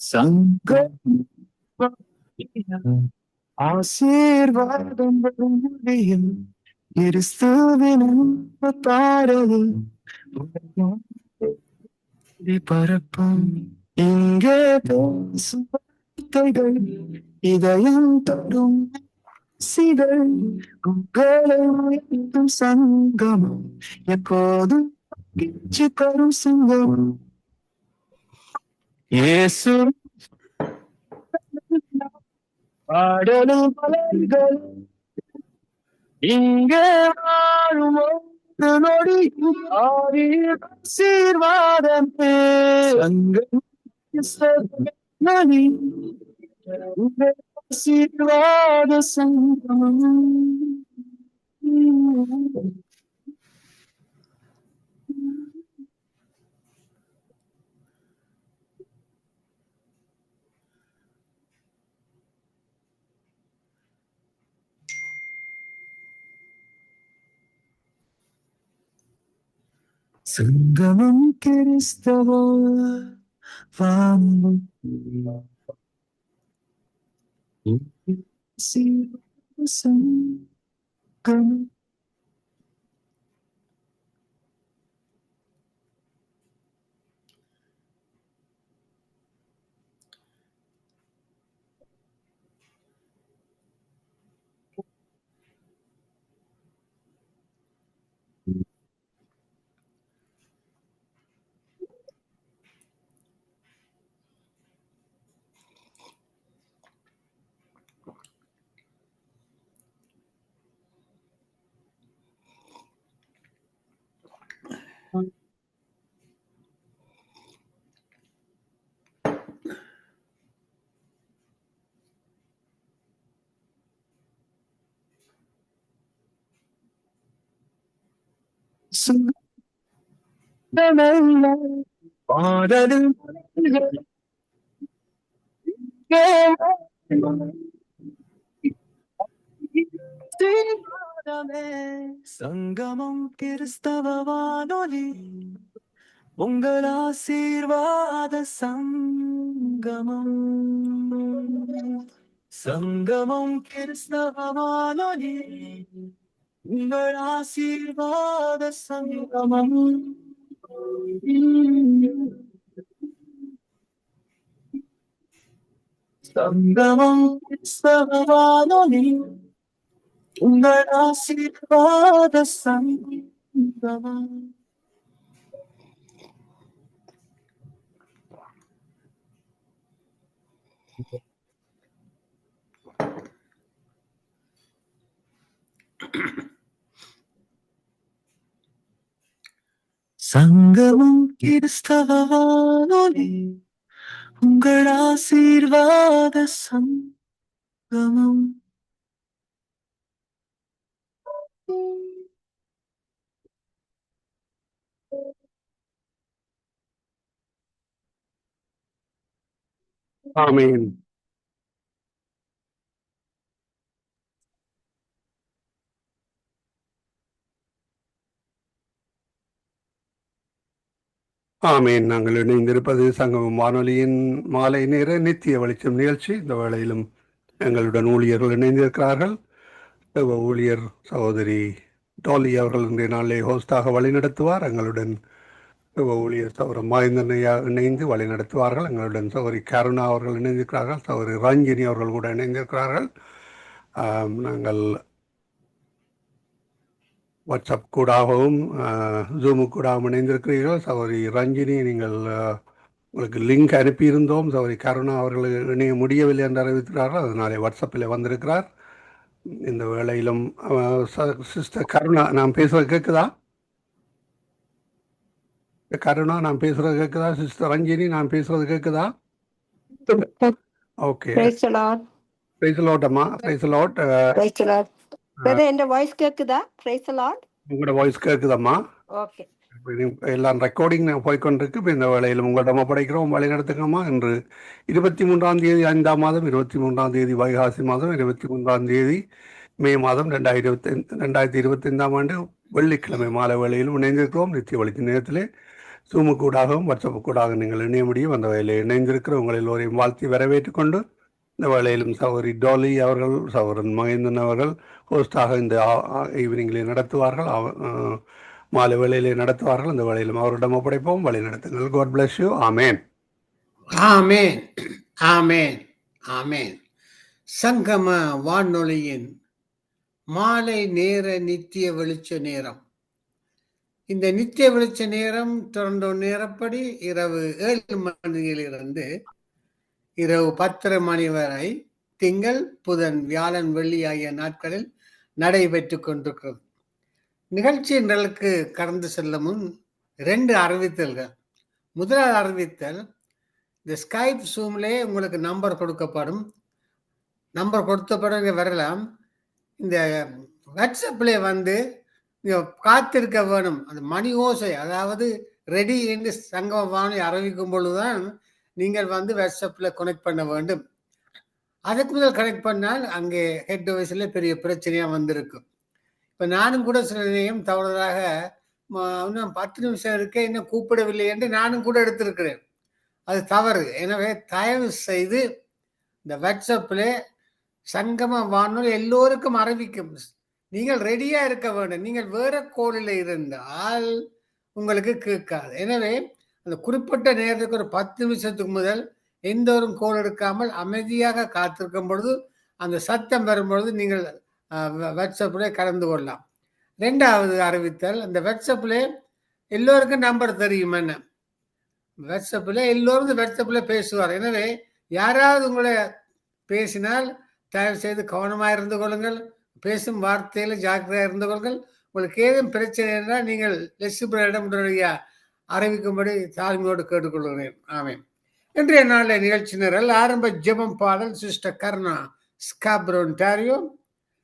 சங்கம் ஆசீர்வாதம் வரும் முடியும் கிறிஸ்துவின் அன்பு பாடலும் பரப்பும் இங்கே பேசும் வார்த்தைகள் இதயம் தரும் சிதல் உங்களை உயர்த்தும் சங்கமம் எப்போதும் மகிழ்ச்சி தரும் சங்கம் இயேசு பாடலும் மலர்கள் இங்கே வாழும் ஒவ்வொரு நொடியும் ஆசீர்வாதமே சங்கம் ஆசீர்வாத சங்கம் சங்கமம் கிறிஸ்தவ வாழும் சங்கம் பாடலும் சங்கமம் கிறிஸ்தவ வானொலி உங்கள் ஆசீர்வாத சங்கமம் சங்கமம் கிறிஸ்தவ வானொலி உங்கள் ஆசீர்வாத சங்கமம் சங்கமம் கிறிஸ்தவ வானொலி உங்கள் ஆசீர்வாத சங்கமம் சங்கமம் கிறிஸ்தவ வானொலி உங்கள் ஆசீர்வாத சங்கமம் ஆமீன். ஆமீன். நாங்கள் இணைந்திருப்பது சங்கமம் வானொலியின் மாலை நேர நித்திய வெளிச்சம் நிகழ்ச்சி. இந்த வேளையிலும் எங்களுடன் ஊழியர்கள் இணைந்திருக்கிறார்கள். ஊழியர் சகோதரி டாலி அவர்கள் இன்றைய நாளிலே ஹோஸ்டாக வழிநடத்துவார். எங்களுடன் ஊழியர் சௌரம் மாயந்தனையா இணைந்து வழிநடத்துவார்கள். எங்களுடன் சௌரி கருணா அவர்கள் இணைந்திருக்கிறார்கள். சௌரி ரஞ்சினி அவர்கள் கூட இணைந்திருக்கிறார்கள். நாங்கள் வாட்ஸ்அப் கூடாகவும் ஜூமு கூடாகவும் இணைந்திருக்கிறீர்கள். சௌரி ரஞ்சினி, நீங்கள் உங்களுக்கு லிங்க் அனுப்பியிருந்தோம். சௌரி கருணா அவர்கள் இணைய முடியவில்லை என்று அறிவிக்கிறார்கள். அதனாலே வாட்ஸ்அப்பில் வந்திருக்கிறார். இந்த வேளையிலும் சிஸ்டர் கருணா, நான் பேசுகிறது கேட்குதா? கருணா, நான் பேசுறது கேட்குதா? சிஸ்டர் ரஞ்சினி, நான் பேசுறது கேட்குதா? Okay, Praise the Lord. Praise the Lord அம்மா. Praise the Lord. Praise the Lord. Brother, என் வாய்ஸ் கேக்குதா? Praise the Lord. உங்களோட வாய்ஸ் கேட்குதம்மா. ஓகே. எல்லாம் ரெக்கார்டிங் போய்கொண்டிருக்கு. இப்போ இந்த வேளையில் உங்கள்கிட்ட ஒப்படைக்கிறோம், வழி நடத்துங்கம்மா. இன்று 23ஆம் தேதி 5ஆம் மாதம், 23ஆம் தேதி வைகாசி மாதம், 23ஆம் தேதி மே மாதம் 2025ஆம் ஆண்டு வெள்ளிக்கிழமை மாலை வேளையிலும் இணைந்திருக்கிறோம். நித்திய வழித்த நேரத்திலே சூமுக்கூடாகவும் வாட்ஸ்அப்புக்கூடாக நீங்கள் இணைய முடியும். அந்த வேலையில் இணைந்திருக்கிற உங்கள் எல்லோரையும் வாழ்த்தி வரவேற்றுக் கொண்டு இந்த வேளையிலும் சகோதரி டோலி அவர்கள், சகோதரன் மகேந்திரன் அவர்கள் ஹோஸ்டாக இந்த ஈவினிங்கிலே நடத்துவார்கள். மாலை வேளையிலே நடத்துவார்கள். இந்த வேளையிலும் அவரிடம் ஒப்படைப்போம். வழி நடத்துங்கள். God bless you. ஆமேன். ஆமேன், ஆமேன், ஆமேன். சங்கம வானொலியின் மாலை நேர நித்திய வெளிச்ச நேரம். இந்த நித்திய வெளிச்ச நேரம் தொடர்ந்து நேரப்படி இரவு 7 மணியிலிருந்து இரவு 10:30 மணி வரை திங்கள், புதன், வியாழன், வெள்ளி ஆகிய நாட்களில் நடைபெற்று கொண்டிருக்கிறது. நிகழ்ச்சியினர்களுக்கு கடந்து செல்ல முன் 2 அறிவித்தல்கள். முதலாவது அறிவித்தல், இந்த ஸ்கைப் ஜூம்லே உங்களுக்கு நம்பர் கொடுக்கப்படும். நம்பர் கொடுத்தப்பட வரலாம். இந்த வாட்ஸ்அப்ல வந்து காத்திருக்க வேணும். அந்த மணி ஓசை, அதாவது ரெடி என்று சங்கம வானொலி அறிவிக்கும் பொழுதுதான் நீங்கள் வந்து வாட்ஸ்அப்ல கனெக்ட் பண்ண வேண்டும். அதுக்கு முதல் கனெக்ட் பண்ணால் அங்கே ஹெட் வாய்ஸ்ல பெரிய பிரச்சனையா வந்திருக்கும். இப்ப நானும் கூட சில நேரம் தவறுதலாக இன்னும் 10 நிமிஷம் இருக்க இன்னும் கூப்பிடவில்லை என்று நானும் கூட எடுத்திருக்கிறேன். அது தவறு. எனவே தயவு செய்து இந்த வாட்ஸ்அப்ல சங்கம வானொலி எல்லோருக்கும் அறிவிக்கும். நீங்கள் ரெடியா இருக்க வேண்டும். நீங்கள் வேற கோலில் இருந்தால் உங்களுக்கு கேட்காது. எனவே அந்த குறிப்பிட்ட நேரத்துக்கு ஒரு 10 நிமிஷத்துக்கு முதல் எந்த ஒரு கோல் எடுக்காமல் அமைதியாக காத்திருக்கும் பொழுது அந்த சத்தம் வரும்பொழுது நீங்கள் வாட்ஸ்அப்ல கலந்து கொள்ளலாம். 2வது அறிவித்தல், அந்த வாட்ஸ்அப்ல எல்லோருக்கும் நம்பர் தெரியும். என்ன வாட்ஸ்அப்ல எல்லோரும் வாட்ஸ்அப்ல பேசுவார். எனவே யாராவது உங்களை பேசினால் தயவு செய்து கவனமாக இருந்து கொள்ளுங்கள். பேசும் வார்த்தையில ஜாக்கிரதையாக இருந்து கொள்ளுங்கள். உங்களுக்கு ஏதும் பிரச்சனை என்றால் நீங்கள் லெஸ்ஸிடம் அறிவிக்கும்படி தாழ்மையோடு கேட்டுக்கொள்கிறேன். ஆமேன். இன்றைய நாளில் நிகழ்ச்சி நிரல் ஆரம்ப ஜெபம் பாடல் சிஸ்டர் கர்ணா ஸ்காப்ரோ ஒன்டாரியோ,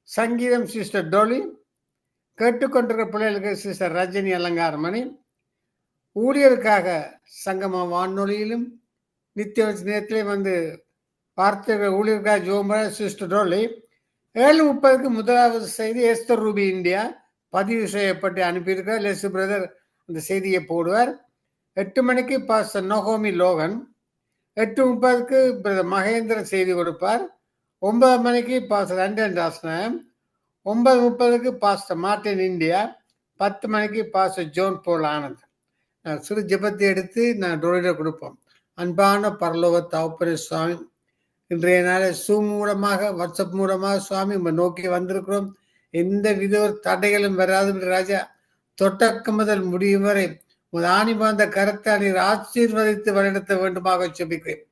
சங்கீதம் சிஸ்டர் டோலி, கேட்டுக்கொண்டிருக்கிற பிள்ளைகளுக்கு சிஸ்டர் ரஜினி அலங்காரமணி, ஊழியருக்காக சங்கம வானொலியிலும் நித்திய நேரத்திலே வந்து வார்த்தைகள் ஊழியருக்காக ஜோம்பர சிஸ்டர் டோலி. 7:30 முதலாவது செய்தி எஸ்தர் ரூபி இந்தியா பதிவு செய்யப்பட்டு அனுப்பியிருக்கார். லெஸ் பிரதர் அந்த செய்தியை போடுவார். 8 மணிக்கு பாஸ்டர் நோகோமி லோகன், 8:30 பிரதர் மகேந்திரன் செய்தி கொடுப்பார். 9 மணிக்கு பாஸ்டர் அண்டன் தாஸ்நாயம், 9:30 பாஸ்டர் மார்டின் இந்தியா, 10 மணிக்கு பாஸ்டர் ஜோன் போல் ஆனந்த். சிறு ஜெபத்தை எடுத்து நான் டொலிட கொடுப்போம். அன்பான பரலோக தகப்பனே சுவாமி, இன்றைய நாளை சூம் மூலமாக வாட்ஸ்அப் மூலமாக சுவாமி நோக்கி வந்திருக்கிறோம். எந்த வித தடைகளும் வராது ராஜா. தொடக்கம் முதல் முடியும் வரை ஆணிபாந்த கருத்தை நீர் ஆசீர்வதித்து வழிநடத்த வேண்டுமாக செபிக்கிறேன்.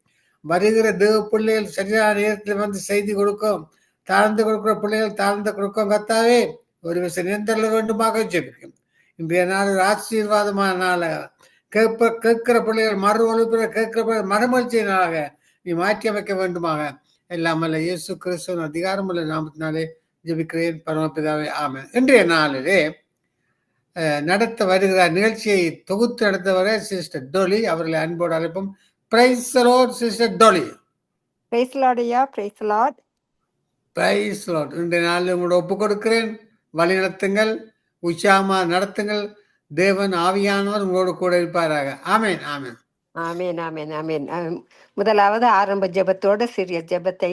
வருகிற தேவ பிள்ளைகள் சரியான நேரத்தில் வந்து செய்தி கொடுக்கும். தாழ்ந்து கொடுக்கிற பிள்ளைகள் தாழ்ந்து கொடுக்கும். கத்தாவே ஒரு விஷயம் நினைத்தள்ள வேண்டுமாக செபிக்கிறேன். இன்றைய நாள் ஒரு ஆசீர்வாதமான நாளாக கேட்கிற பிள்ளைகள் மறு ஒழுப்பிற கேட்கிற பிள்ளைகள் மறுமலர்ச்சியினாக நீ மாற்றி அமைக்க வேண்டுமாக எல்லாம் அல்ல இயேசு கிறிஸ்துவின் அதிகாரமுள்ள நாமத்தினாலே ஜெபிக்கிறேன் பரமபிதாவே, ஆமென். இன்றைய நாளிலே நடத்த வருகிறார். நிகழ்ச்சியை தொகுத்து நடத்த வர சிஸ்டர் டோலி அவர்களை அன்போடு அழைப்போம். Praise the Lord sister Dolly. Praise Lord ஐயா, பிரைஸ் லார்ட். Praise Lord. இன்றைய நாளில் உங்களோட ஒப்பு கொடுக்கிறேன். வழி நடத்துங்கள், உற்சாகமாக நடத்துங்கள். தேவன் ஆவியானவர் உங்களோடு கூட இருப்பாராக. ஆமேன், ஆமேன், ஆமேன், ஆமேன், ஆமேன். முதலாவது ஆரம்ப ஜெபத்தோட சிறிய ஜெபத்தை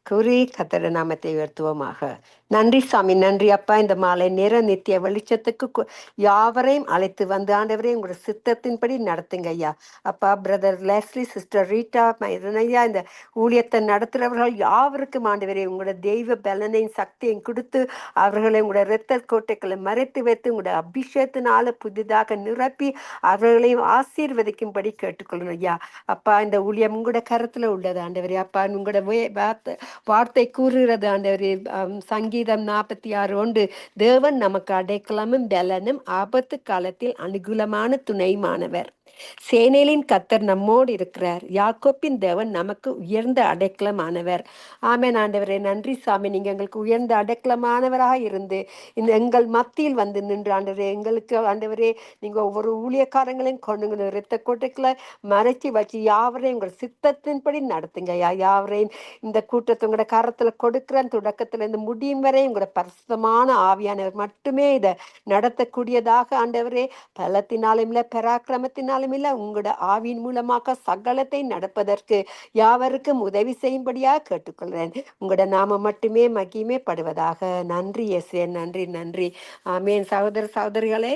கூறி கர்த்தருடைய நாமத்தை உயர்த்துவோமாக. நன்றி சாமி, நன்றி அப்பா. இந்த மாலை நேர நித்திய வெளிச்சத்துக்கு யாவரையும் அழைத்து வந்து ஆண்டவரே உங்களோட சித்தத்தின்படி நடத்துங்க ஐயா. அப்பா பிரதர் லெஸ்லி, சிஸ்டர் ரீட்டா, ஐயா, இந்த ஊழியத்தை நடத்துகிறவர்கள் யாவருக்கும் ஆண்டவரே உங்களோட தெய்வ பலனையும் சக்தியையும் கொடுத்து அவர்களை உங்களோட இரத்த கோட்டைகளை மறைத்து வைத்து உங்களோட அபிஷேகத்தினால புதிதாக நிரப்பி அவர்களையும் ஆசீர்வதிக்கும்படி கேட்டுக்கொள்ளணும் ஐயா. அப்பா இந்த ஊழியம் உங்களோட கருத்துல உள்ளது ஆண்டவரே. அப்பா உங்களோட வார்த்தை கூறுகிறது ஆண்டவரே. சங்கீதம் 46:1, தேவன் நமக்கு அடைக்கலமும் பலனும் ஆபத்து காலத்தில் அனுகூலமான துணைமானவர். சேனையின் கர்த்தர் நம்மோடு இருக்கிறார். யாக்கோப்பின் தேவன் நமக்கு உயர்ந்த அடைக்கலமானவர். ஆமென் ஆண்டவரே. நன்றி சாமி, நீங்க எங்களுக்கு உயர்ந்த அடைக்கலமானவராக இருந்து இந்த எங்கள் மத்தியில் வந்து நின்று ஆண்டவரே எங்களுக்கு ஆண்டவரே நீங்க ஒவ்வொரு ஊழியக்காரங்களையும் கொண்டு இரத்த கோட்டைகளை மறைச்சி வச்சு யாவரையும் உங்கள் சித்தத்தின்படி நடத்துங்க ஐயா. யாவரையும் இந்த கூட்டத்தை உங்களோட கரத்துல கொடுக்கிறேன். தொடக்கத்துல இருந்து முடியும் வரை உங்களோட பரிசுத்தமான ஆவியானவர் மட்டுமே இதை நடத்தக்கூடியதாக ஆண்டவரே பலத்தினாலும் இல்லை பராக்கிரமத்தினால் மனுஷினாலும் இல்ல உங்களோட ஆவியின் மூலமாக சகலத்தை நடப்பதற்கு யாவருக்கும் உதவி செய்யும்படியா கேட்டுக்கொள்கிறேன். உங்களோட நாம மட்டுமே மகிமே படுவதாக. நன்றி இயேசுவே, நன்றி நன்றி. ஆமேன். சகோதர சகோதரிகளே,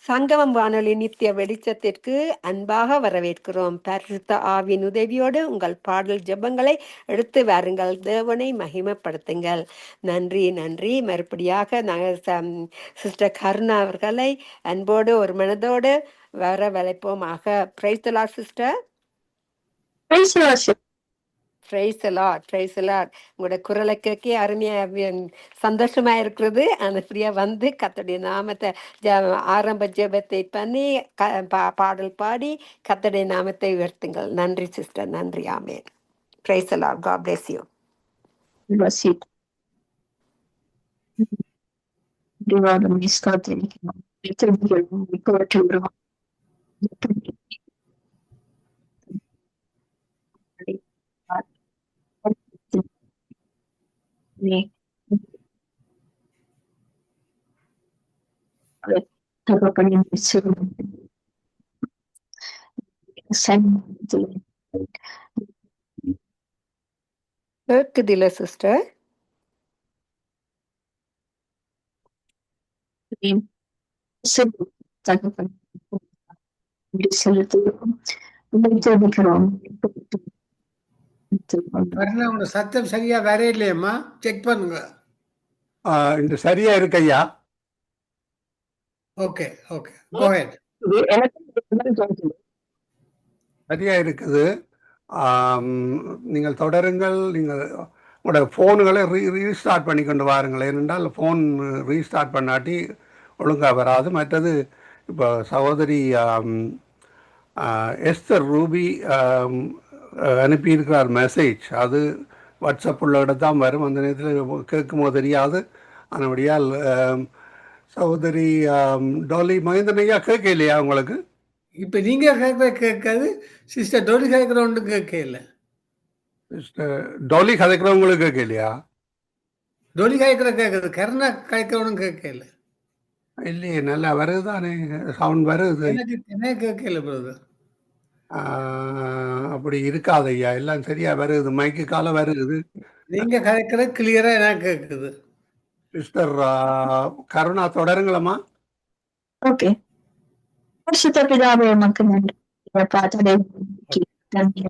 சங்கமம் வானொலி நித்திய வெளிச்சத்திற்கு அன்பாக வரவேற்கிறோம். பரிசுத்த ஆவியின் உதவியோடு உங்கள் பாடல் ஜெபங்களை எடுத்து வாருங்கள். தேவனை மகிமைப்படுத்துங்கள். நன்றி நன்றி. மறுபடியாக நாங்கள் சிஸ்டர் கருணா அவர்களை அன்போடு ஒரு மனதோடு வர வளைப்போமாக. Praise the Lord sister. Praise the Lord, praise the Lord. உங்களோட குரலை கேட்க அருமையா சந்தோஷமா இருக்கிறது. அந்த பிரியா வந்து கர்த்தருடைய நாமத்தை ஆரம்ப ஜெபத்தை பண்ணி பாடல் பாடி கர்த்தருடைய நாமத்தை உயர்த்துங்கள். நன்றி சிஸ்டர், நன்றி. Amen. Praise the Lord. God bless you. கேக்குதில்ல சிஸ்டர்? உங்க சத்தம் சரியா வேற இல்லையம்மா, செக் பண்ணுங்க. இந்த சரியா இருக்கு ஐயா. ஓகே ஓகே, கோ ஹெட். சரியா இருக்குது. நீங்கள் தொடருங்கள். நீங்கள் உங்களோட ஃபோனுகளை ரீஸ்டார்ட் பண்ணி கொண்டு வாருங்கள். ஏனென்றால் ஃபோன் ரீஸ்டார்ட் பண்ணாட்டி ஒழுங்காக வராது. மற்றது இப்போ சகோதரி எஸ்தர் ரூபி அனுப்பியிருக்கிறார் மெசேஜ். அது வாட்ஸ்அப் உள்ள தான் வரும். அந்த நேரத்தில் கேட்கும்போது தெரியாது. அதனுடையால் சகோதரி டோலி மகேந்திரன் ஐயா கேட்க இல்லையா உங்களுக்கு? இப்போ நீங்க கேட்காது, சிஸ்டர் டோலி கேட்குறவங்க கேட்கல. டோலி கதைக்கிறவங்களுக்கு கேட்க இல்லையா? டோலி கேட்குது, கருணா கேட்குறவனும் கேட்கல. இல்லையே, நல்லா வருது தானே, சவுண்ட் வருது. என்ன கேட்கல பிரதர். அப்படி இருக்காது ஐயா, எல்லாம் சரியா வருது, மைக்கு கால வருது. நீங்க கேட்குற கிளியரா என்ன கேட்குது. சிஸ்டர் கருணா தொடருங்களம்மா. ஓகே. பரிசுத்த பிதாவே உமக்கு நன்றி.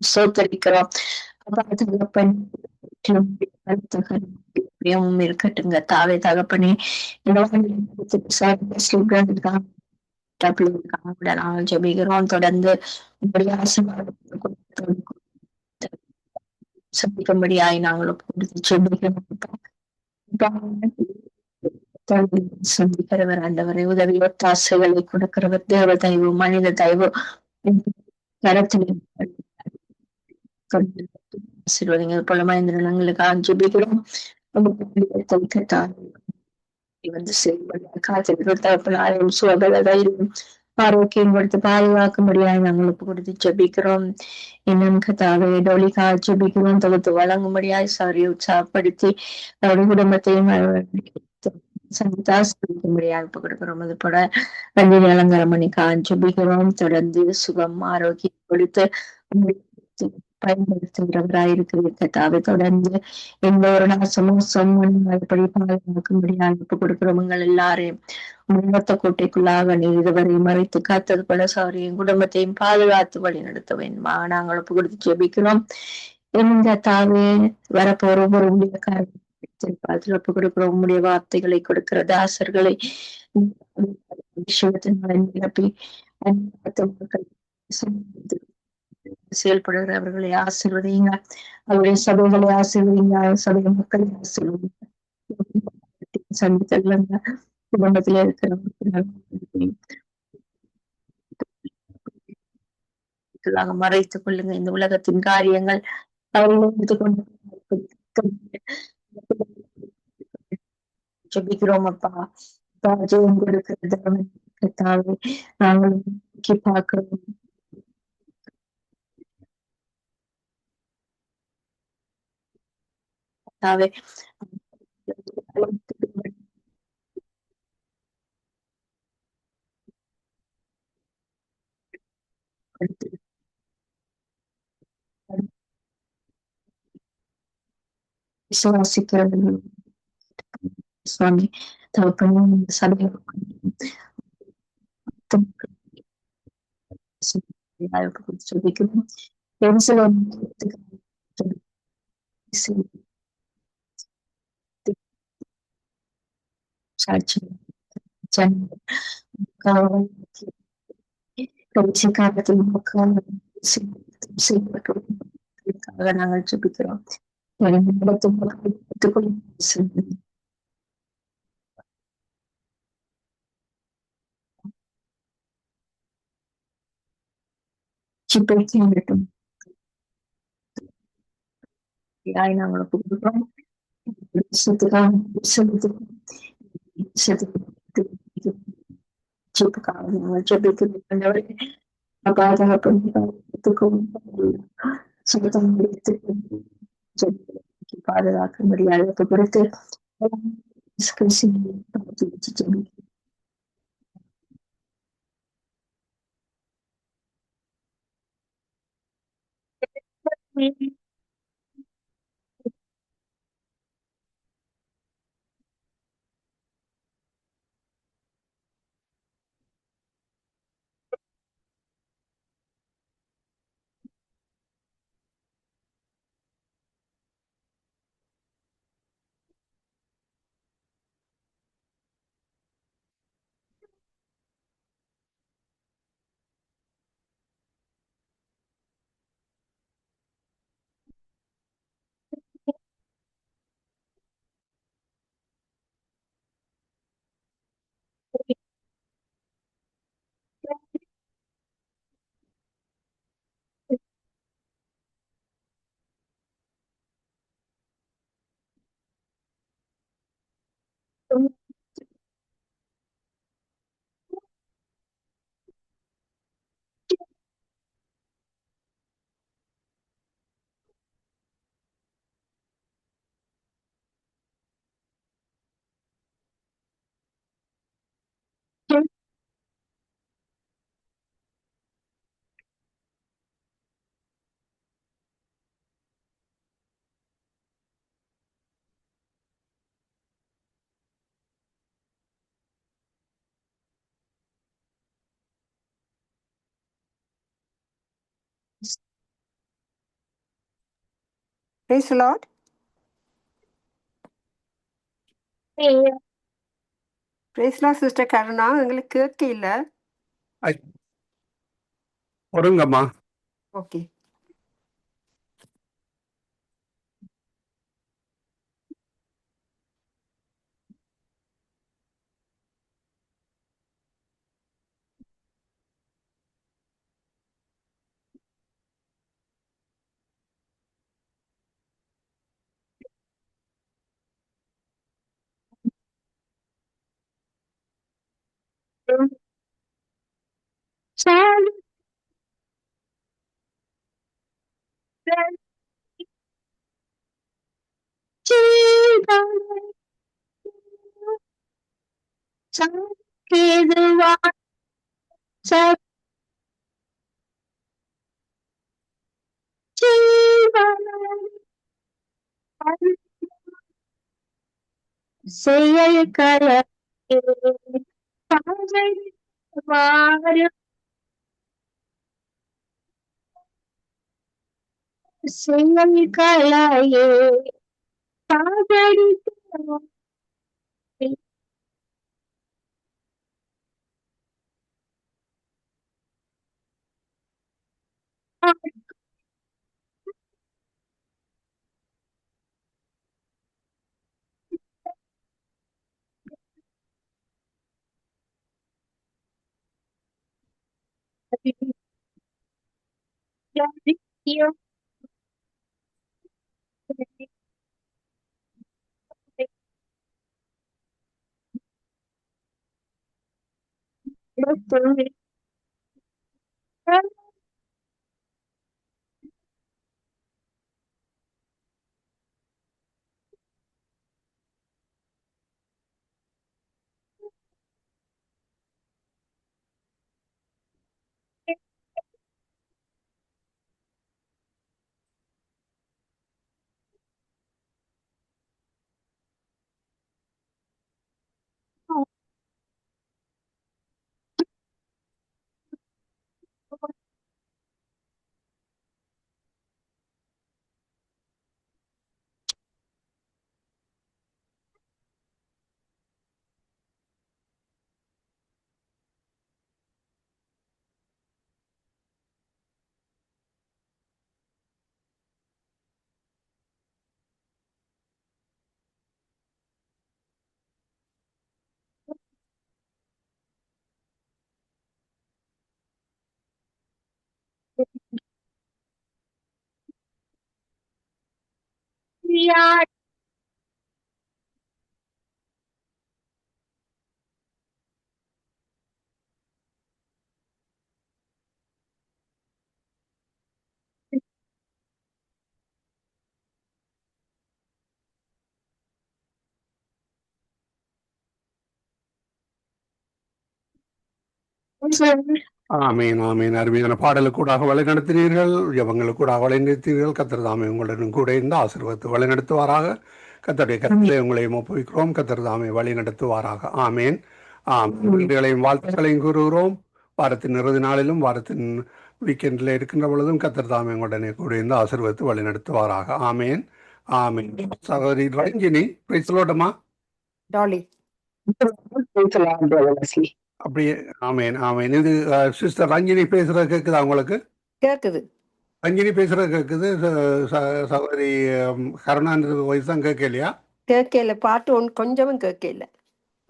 சோத்தரிக்கிறோம். இருக்கட்டுங்க தாவே தகப்பனே. ஜெபிக்கிறோம். தொடர்ந்து சந்திக்கும்படியாய் நாங்களும் சந்திக்கிறவர் ஆண்டவரை, உதவி ஒத்தாசைகளை கொடுக்கிறவர், தேவ தயவு மனித தயவு கரத்தில் போல மனிதர்களுக்காக ஜெபிக்கிறோம். வந்து செயல்பட ஆரோக்கியம் கொடுத்து பாதுகாக்கும்படியாக நாங்கள் ஒப்பு கொடுத்து ஜெபிக்கிறோம். இன்னும் கதாவை டோலிக்கா ஜெபிக்கிறோம். தொகுத்து வழங்கும்படியாய் சாரி உற்சாகப்படுத்தி அவருடைய குடும்பத்தையும் சந்தித்தாசிக்கும்படியாக ஒப்பு கொடுக்கிறோம். அது போல பள்ளியில் அலங்காரமணிக்கா ஜெபிக்கிறோம். தொடர்ந்து சுகம் ஆரோக்கியம் கொடுத்து பயன்படுத்துகிறவராயிருக்கிற கதாவை தொடர்ந்து எந்த ஒரு நாசமும் சொன்னபடி பாதுகாக்கும்படியாக ஒப்பு கொடுக்கிறோம். உங்கள் எல்லாரையும் உன்னத்த கோட்டைக்குள்ளாக நீர் இதுவரை மறைத்து காத்தது போல சௌரியும் குடும்பத்தையும் பாதுகாத்து வழி நடத்த வேண்டுமா நாங்கள் ஒப்பு கொடுத்து ஜெபிக்கிறோம். இந்த தாவே வரப்போற ஒவ்வொரு ஊழியக்காரர்கள் ஒப்பு கொடுக்கிறோம். உங்களுடைய வார்த்தைகளை கொடுக்கிற தாசர்களை விஷயத்தினால நிரப்பி செயல்படுகிறவர்களை ஆசீர்வதிங்க. அவருடைய சபைகளை ஆசீர்வதிங்க. சபை மக்களை ஆசீர்வதிங்க. சந்தித்தல்ல குடும்பத்தில இருக்கிற மறைத்துக் கொள்ளுங்க. இந்த உலகத்தின் காரியங்கள் அவர்களை எடுத்துக்கொண்டு ஜெபிக்கிறோம். அப்பா ஜெயம் கொடுக்கிறது நாங்கள் பார்க்கிறோம். விசுவாசிக்கிறவர்கள் சுவாமி தகப்பனே இந்த சபையை ஜெபிக்கிறோம். எருசலேம் சாட்சி கடைசி காலத்தில் மக்கள் செய்யப்பட்டதற்காக நாங்கள் ஜெபிக்கிறோம். நாங்கள் கொடுக்கிறோம். பாதுகாக்கும்படி அழைக்கப்படுத்து Praise the Lord. Praise the Lord, Sister Karuna. எங்களுக்கு கேட்க இல்ல. பொறுங்கம்மா. ஓகே. செயல்கள செயல்களையே சாகடித்து ஆமீன் ஆமீன். அருமையான பாடலுக்கூடாக வழிநடத்தினீர்கள், ஜபங்களுக்கூடாக வழிநடத்தினீர்கள். கர்த்தர் தாமே உங்களுடன் கூட இருந்து ஆசீர்வதித்து வழிநடத்துவாராக. கர்த்தருடைய கருத்திலே உங்களையும் ஒப்புவிக்கிறோம். கர்த்தர் தாமே வழி நடத்துவாராக. ஆமேன். நன்றிகளையும் வாழ்த்துக்களையும் கூறுகிறோம். வாரத்தின் இறுதி நாளிலும் வாரத்தின் வீக்கெண்டில் இருக்கின்ற பொழுதும் கர்த்தர் தாமே உங்களுடனே கூட இருந்து ஆசீர்வதித்து வழி நடத்துவாராக. ஆமேன் ஆமேன். சகோதரி ரஞ்சினி பேசலோட்டமா? டாலி அப்படியே. ஆமேன் ஆமேன். இது சிஸ்டர் ரஞ்சினி பேசுறது கேட்குதா உங்களுக்கு? கேக்குது. ரஞ்சினி பேசுறது கேட்குது. சகோதரி கருணாநிதி வயசு தான் கேட்கலையா? கேட்கல, பாட்டு கொஞ்சமும் கேட்கல.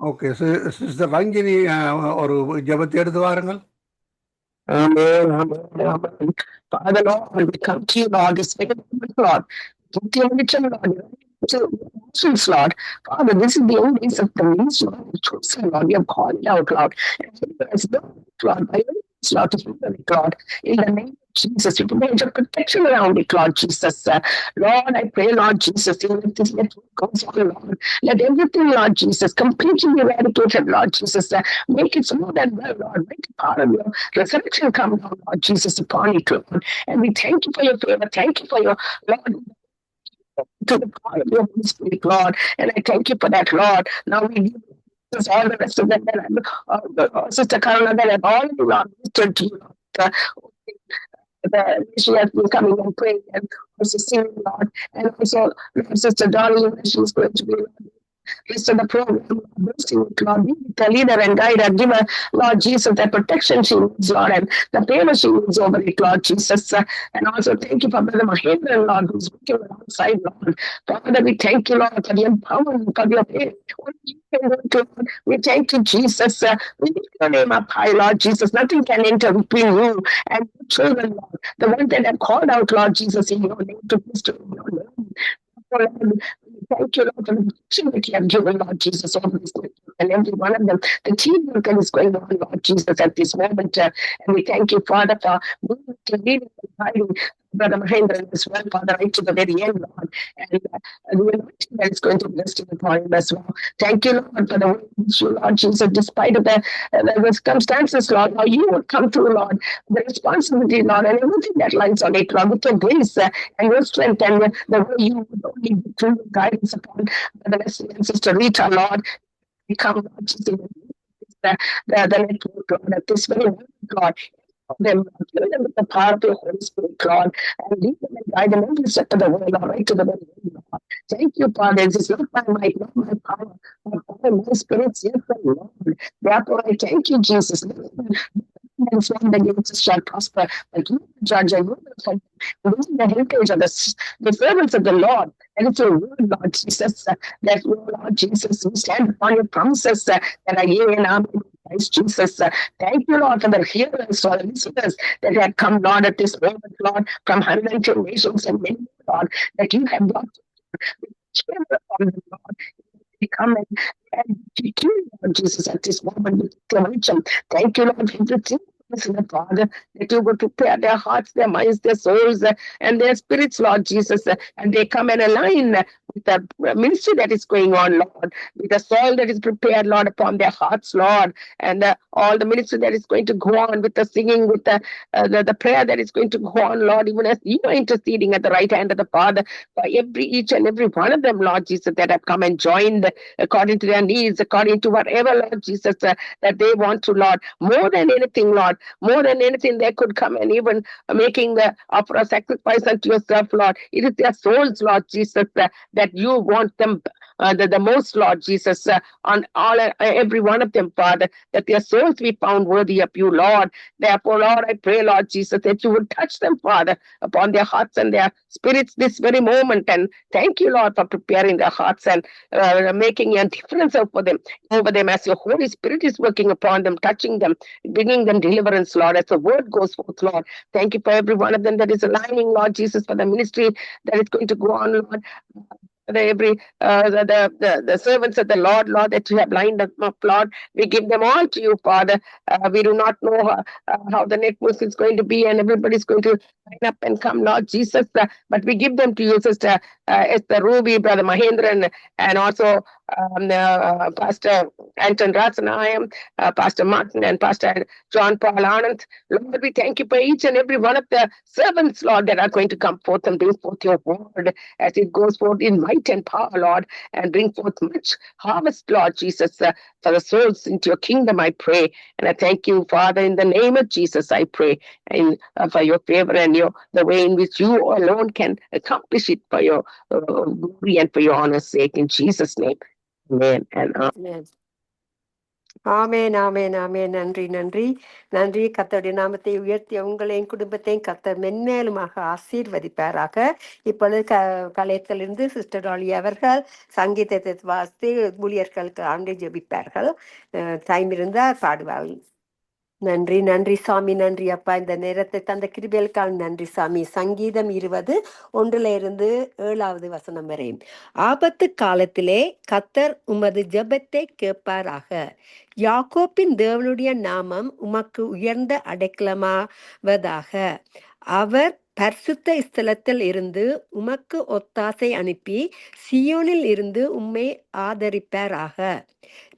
ஓகே சிஸ்டர் ரஞ்சினி, ஒரு ஜெபத்தை எடுத்து வாருங்கள். Amen, amen, amen. Father Lord, we come to you, Lord, this very moment, Lord. Give the invitation, Lord, to emotions, Lord. Father, this is the only days of the means, Lord, the chosen, Lord. You have called it out, Lord. And as the Lord, by your means, Lord, to fulfill it, Lord. In the name of Jesus, you put your protection around it, Lord Jesus. Lord, I pray, Lord Jesus, you let this network go on, Lord. Let everything, Lord Jesus, completely be eradicated, Lord Jesus. Make it smooth and well, Lord. Make it part of your resurrection come down, Lord Jesus, upon it, Lord. And we thank you for your favor. Thank you for your, Lord, to the power of your Holy Spirit, Lord. And I thank you for that, Lord. Now we give all the rest of them, Sister Karuna, that have all the Lord ministered to you, Lord. She has been coming and praying and also singing, Lord. And also, Sister Dolly, she's going to be rest of the program, Lord, be the leader and guide her, give her, Lord Jesus, that protection she needs, Lord, and the favor she needs over it, Lord Jesus. And also thank you for Brother Mahendra, Lord, who's working alongside, Lord. Father, we thank you, Lord, for the empowerment, for your faith. We thank you, Jesus. We lift your name up high, Lord Jesus. Nothing can enter between you and your children, Lord. The ones that have called out, Lord Jesus, in your name to minister in your name. Lord, thank you, Lord, for the protection that you have given, Lord Jesus, over this and every one of them. The teamwork that is going on, Lord Jesus, at this moment. And we thank you, Father, for leading and guiding Brother Mahendra as well, Father, right to the very end, Lord. And the anointing that is going to bless him upon him as well. Thank you, Lord, for the way you, Lord Jesus, despite of the circumstances, Lord, how you would come through, Lord, the responsibility, Lord, and everything that lies on it, Lord, with your grace and your strength and the way you would only be through guidance upon the Leslie and Sister Rita, Lord. We come, Lord Jesus, the network, Lord, at this very moment, God. Them, fill them with the power of your Holy Spirit, God, and lead them and guide them every step of the way, Lord, right to the very end, Lord. Thank you, Father. It is not by might, not my power, but by my spirit, yes, Lord. Therefore, I thank you, Jesus. And formed against us shall prosper, but you judge and rule from the heritage of the servants of the Lord. And it's your word, Lord Jesus, that you, Lord Jesus, we stand upon your promises that are here in our Christ Jesus. Thank you, Lord, for the hearers, for the listeners that have come, Lord, at this moment, Lord, from 110 nations and many, Lord, that you have brought upon them, Lord. We come and teach you, Lord Jesus, at this moment with declaration. Thank you, Lord, for everything. Father, that you would prepare their hearts, their minds, their souls, and their spirits, Lord Jesus, and they come and align with the ministry that is going on, Lord, with the soil that is prepared, Lord, upon their hearts, Lord, and all the ministry that is going to go on with the singing, with the prayer that is going to go on, Lord, even as you are interceding at the right hand of the Father for each and every one of them, Lord Jesus, that have come and joined according to their needs, according to whatever, Lord Jesus, that they want to, Lord, more than anything, Lord. More than anything, they could come and even making the offer a sacrifice unto yourself, Lord. It is their souls, Lord Jesus, that you want them the most, Lord Jesus, on every one of them, Father, that their souls be found worthy of you, Lord. Therefore, Lord, I pray, Lord Jesus, that you would touch them, Father, upon their hearts and their spirits this very moment. And thank you, Lord, for preparing their hearts and making a difference over them as your Holy Spirit is working upon them, touching them, bringing them deliverance, Lord, as the word goes forth, Lord. Thank you for every one of them that is aligning, Lord Jesus, for the ministry that is going to go on, Lord. the servants of the Lord, that you have lined them up, Lord. We give them all to you, Father. We do not know how the network is going to be, and everybody's going to line up and come, Lord Jesus. But we give them to you, Sister Esther Ruby, Brother Mahendran, and also Pastor Anton Ratsanayam, Pastor Martin, and Pastor John Paul Anand. Lord, we thank you for each and every one of the servants, Lord, that are going to come forth and bring forth your word as it goes forth in might and power, Lord, and bring forth much harvest, Lord Jesus, for the souls into your kingdom, I pray. And I thank you, Father, in the name of Jesus, I pray, and for your favor and the way in which you alone can accomplish it for your glory and for your honor's sake. In Jesus' name, amen. And ஆமென், ஆமென், ஆமென். நன்றி, நன்றி, நன்றி. கர்த்தருடைய நாமத்தை உயர்த்திய உங்களையும் குடும்பத்தையும் கர்த்தர் மென்மேலுமாக ஆசீர்வதிப்பாராக. இப்பொழுது கலையத்திலிருந்து சிஸ்டர் ராலி அவர்கள் சங்கீதத்தை வாசித்து ஊழியர்களுக்கு ஆண்டு ஜெபிப்பார்கள். டைம் இருந்தால் பாடுவார்கள். நன்றி, நன்றி சாமி, நன்றி அப்பா. இந்த நேரத்தை தந்த கிருபைகளுக்காக நன்றி சாமி. சங்கீதம் 20 1-7 வரை. ஆபத்து காலத்திலே கர்த்தர் உமது ஜெபத்தை கேட்பாராக. யாக்கோப்பின் தேவனுடைய நாமம் உமக்கு உயர்ந்த அடைக்கலமாவதாக. அவர் பரிசுத்த ஸ்தலத்தில் இருந்து உமக்கு ஒத்தாசை அனுப்பி சியோனில் இருந்து உம்மை ஆதரிப்பாராக.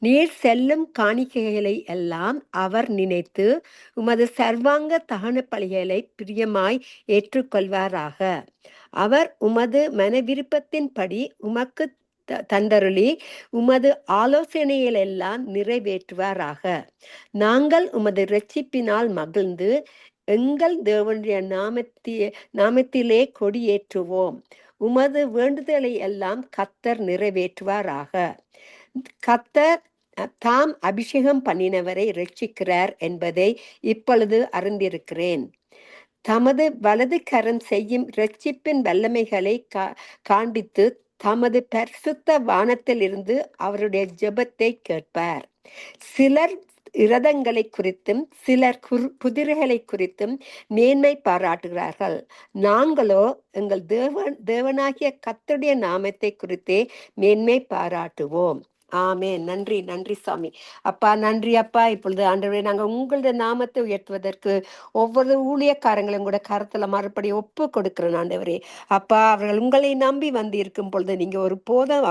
நீர் செல்லும் காணிக்கைகளை எல்லாம் அவர் நினைத்து உமது சர்வாங்க தகன பலிகளை பிரியமாய் ஏற்றுக்கொள்வாராக. அவர் உமது மனவிருப்பத்தின்படி உமக்கு தந்தருளி உமது ஆலோசனைகளெல்லாம் நிறைவேற்றுவாராக. நாங்கள் உமது இரட்சிப்பினால் மகிழ்ந்து எங்கள் தேவனுடைய நாமத்திலே கொடியேற்றுவோம். உமது வேண்டுதலை எல்லாம் கர்த்தர் நிறைவேற்றுவாராக. கர்த்தர் தாம் அபிஷேகம் பண்ணினவரை இரட்சிக்கிறார் என்பதை இப்பொழுது அறிந்திருக்கிறேன். தமது வலது கரம் செய்யும் இரட்சிப்பின் வல்லமைகளை காண்பித்து தமது பரிசுத்த வானத்தில் இருந்து அவருடைய ஜெபத்தை கேட்பார். சிலர் இரதங்களை குறித்தும் சிலர் குதிரைகளை குறித்தும் மேன்மை பாராட்டுகிறார்கள். நாங்களோ எங்கள் தேவனாகிய கர்த்தருடைய நாமத்தை குறித்தே மேன்மை பாராட்டுவோம். ஆமென். நன்றி, நன்றி சாமி. அப்பா, நன்றி அப்பா. இப்பொழுது ஆண்டவரே, நாங்கள் உங்களுடைய நாமத்தை உயர்த்துவதற்கு ஒவ்வொரு ஊழியக்காரங்களும் கூட கருத்துல மறுபடி ஒப்பு கொடுக்கிறேன் ஆண்டவரே. அப்பா, அவர்கள் உங்களை நம்பி வந்து இருக்கும் பொழுது நீங்க ஒரு போதும்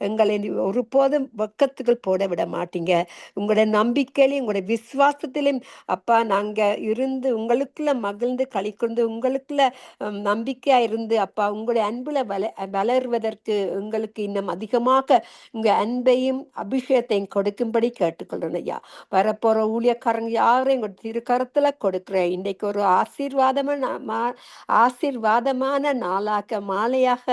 எங்களை ஒரு போதும் வெக்கத்துக்கு போட விட மாட்டீங்க. உங்களுடைய நம்பிக்கையிலையும் உங்களுடைய விசுவாசத்திலையும் அப்பா நாங்க இருந்து உங்களுக்குள்ள மகிழ்ந்து களிக்கொண்டு உங்களுக்குள்ள நம்பிக்கையா இருந்து அப்பா உங்களுடைய அன்புல வளர்வதற்கு எங்களுக்கு இன்னும் அதிகமாக உங்க அன்பையும் அபிஷேகத்தையும் கொடுக்கும்படி கேட்டுக்கொள்றேன் ஐயா. வரப்போற ஊழியக்காரங்க யாரும் எங்க திருக்கரத்துல கொடுக்குறேன். இன்றைக்கு ஒரு ஆசீர்வாதமான நாளாக மாலையாக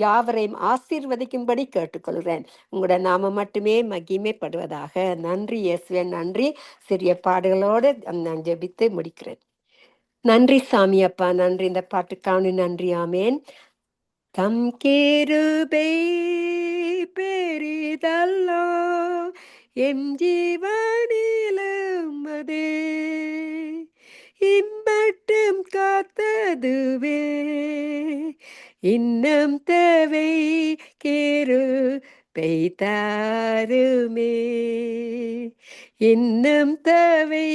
யாவரையும் ஆசீர்வதிக்கும்படி கேட்டுக்கொள்கிறேன். உங்களோட நாம மட்டுமே மகிமைப்படுவதாக. நன்றி இயேசுவே, நன்றி. சிறிய பாடுகளோடு நான் ஜெபித்து முடிக்கிறேன். நன்றி சாமி அப்பா, நன்றி. இந்த பாட்டுக்கான நன்றி. ஆமேன். தம் கிருபை பெரிதல்லோ எம் ஜீவனிலும் அதே இம்மட்டும் காத்ததுவே இன்னும் தேவை கிருபை தாருமே இன்னும் தேவை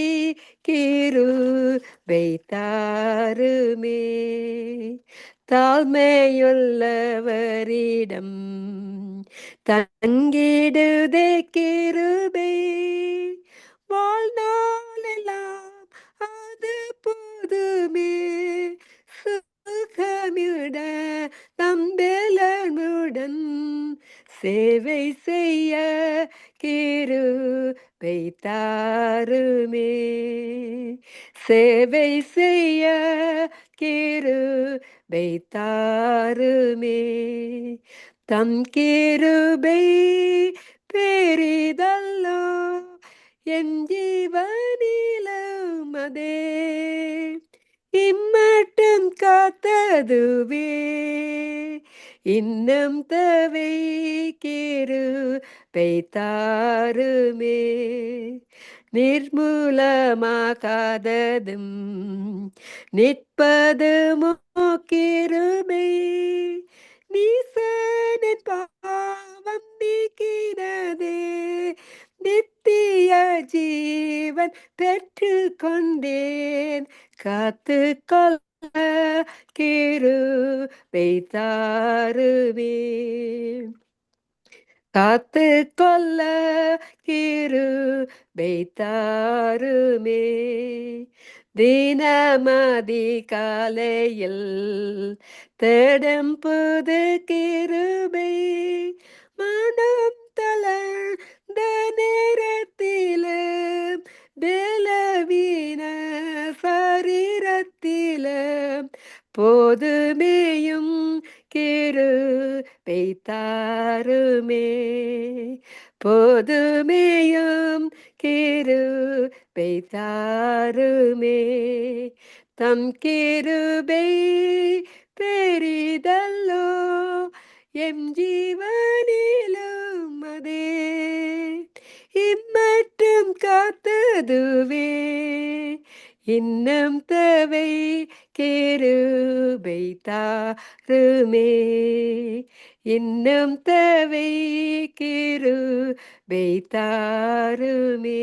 கிருபை தாருமே தாழ்மையுள்ளவரிடம் தங்கிடுதே கிருபை வாழ்நாளெல்லாம் அது போதுமே சுகமிட நம்பலனுடன் சேவை செய்ய கிருபை தாருமே சேவை செய்ய கிருபை தாருமே தம் கிருபை பெரிதல்லோ என் ஜீவனிலும் அதே இம்மட்டும் காத்ததுவே இன்னும் தேவை கிருபை தாருமே நிர்மூலமாகாததும் நிற்பதுமோ கிருபை நீசனின் பாவம் நீக்கினதே, நித்திய ஜீவன் பெற்று கொண்டேன், காத்து கொள்ள கிருபை தாருமே, காத்து கொள்ள கிருபை தாருமே. தினமதி காலையில் தேடும் புது கிருபை, மனம் தளர்ந்த நேரத்திலும் பலவீன சரீரத்திலும் போதுமேயும் கிருபை தாருமே, போதுமேயும் கிருபை தாருமே. தம் கிருபை பெரிதல்லோ எம் ஜீவனிலும் அதே, இம்மட்டும் காத்ததுவே இன்னும் தேவை கிருபை தாருமே, இன்னும் தேவை கிருபை தாருமே.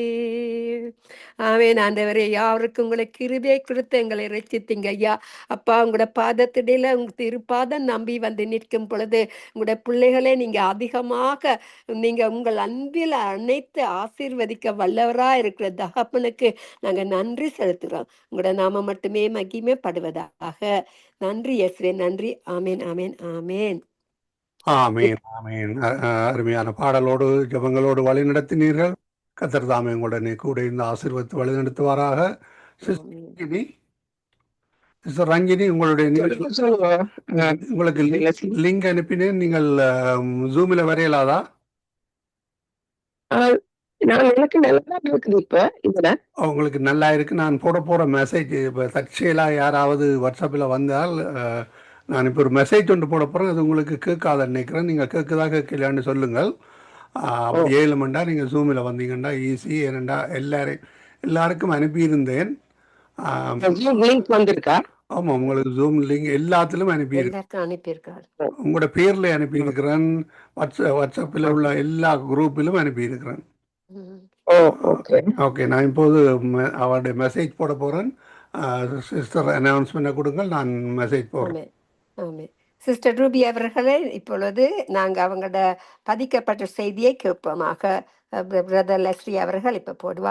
ஆமென். ஆண்டவரே, யாவருக்கும் உங்களை கிருபை கொடுத்து எங்களை ரட்சித்தீங்க ஐயா. அப்பா, உங்களோட பாதத்திடையில உங்க திருப்பாதம் நம்பி வந்து நிற்கும் பொழுது உங்களோட பிள்ளைகளே நீங்க அதிகமாக நீங்க உங்கள் அன்பில் அனைத்து ஆசீர்வதிக்க வல்லவரா இருக்கிற தகப்பனுக்கு நாங்க நன்றி செலுத்துறோம். உங்களோட நாம மட்டுமே மகிமைப்படுவதாக. நன்றி இயேசுவே, நன்றி. ஆமேன், ஆமேன், ஆமேன். ஆமீன், ஆமீன். அருமையான பாடலோடு ஜெபங்களோடு வழி நடத்தினீர்கள். கர்த்தர் தாமே உங்களுடனே கூட இந்த ஆசீர்வாதத்தை வழி நடத்துவாராக. சிஸ்டர் ரங்கினி, உங்களுடைய நிகழ்ச்சி உங்களுக்கு லிங்க் அனுப்பினேன். நீங்கள் ஜூமில் வரையலாதா? எனக்கு நல்லா இருக்குது. இப்ப இதுல உங்களுக்கு நல்லா இருக்கு. நான் போட போற மெசேஜ் இப்போ தற்செயலாக யாராவது வாட்ஸ்அப்பில் வந்தால் நான் இப்போ ஒரு மெசேஜ் ஒன்று போட போகிறேன். அது உங்களுக்கு கேட்காத நினைக்கிறேன். நீங்கள் கேட்குதா கேட்கலான்னு சொல்லுங்கள். 7 மண்டா நீங்கள் ஜூமில் வந்தீங்கன்னா ஈஸி. ஏனண்டா எல்லாருக்கும் அனுப்பியிருந்தேன். லிங்க் வந்திருக்கா? ஆமாம், உங்களுக்கு ஜூம் லிங்க் எல்லாத்திலும் அனுப்பியிருக்காரு. உங்களோட பேரில் அனுப்பியிருக்கிறேன். வாட்ஸ்அப்பில் உள்ள எல்லா குரூப்பிலும் அனுப்பியிருக்கிறேன். ஓகே, நான் இப்போது அவருடைய மெசேஜ் போட போகிறேன். சிஸ்டர் அனௌன்ஸ்மெண்ட் கொடுங்கள், நான் மெசேஜ் போடுறேன். ஆமென். சிஸ்டர் ரூபி அவர்களே, இப்பொழுது நாங்கள் அவங்களோட பதிக்கப்பட்ட செய்தியை கேட்போமாக. பிரதர் லெஸ்லி அவர்கள் இப்போ போடுவார்.